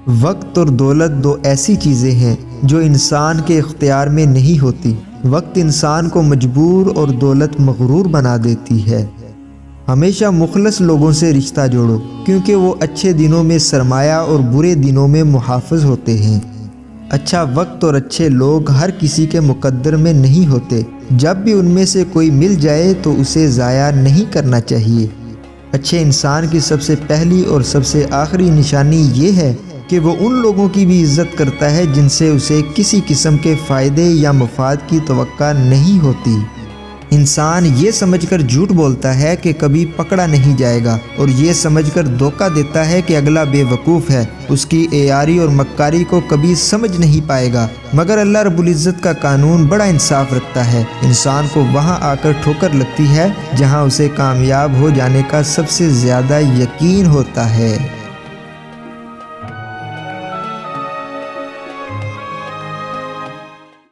وقت اور دولت دو ایسی چیزیں ہیں جو انسان کے اختیار میں نہیں ہوتی۔ وقت انسان کو مجبور اور دولت مغرور بنا دیتی ہے۔ ہمیشہ مخلص لوگوں سے رشتہ جوڑو، کیونکہ وہ اچھے دنوں میں سرمایہ اور برے دنوں میں محافظ ہوتے ہیں۔ اچھا وقت اور اچھے لوگ ہر کسی کے مقدر میں نہیں ہوتے۔ جب بھی ان میں سے کوئی مل جائے تو اسے ضائع نہیں کرنا چاہیے۔ اچھے انسان کی سب سے پہلی اور سب سے آخری نشانی یہ ہے کہ وہ ان لوگوں کی بھی عزت کرتا ہے جن سے اسے کسی قسم کے فائدے یا مفاد کی توقع نہیں ہوتی۔ انسان یہ سمجھ کر جھوٹ بولتا ہے کہ کبھی پکڑا نہیں جائے گا، اور یہ سمجھ کر دھوکہ دیتا ہے کہ اگلا بے وقوف ہے، اس کی عیاری اور مکاری کو کبھی سمجھ نہیں پائے گا۔ مگر اللہ رب العزت کا قانون بڑا انصاف رکھتا ہے۔ انسان کو وہاں آ کر ٹھوکر لگتی ہے جہاں اسے کامیاب ہو جانے کا سب سے زیادہ یقین ہوتا ہے۔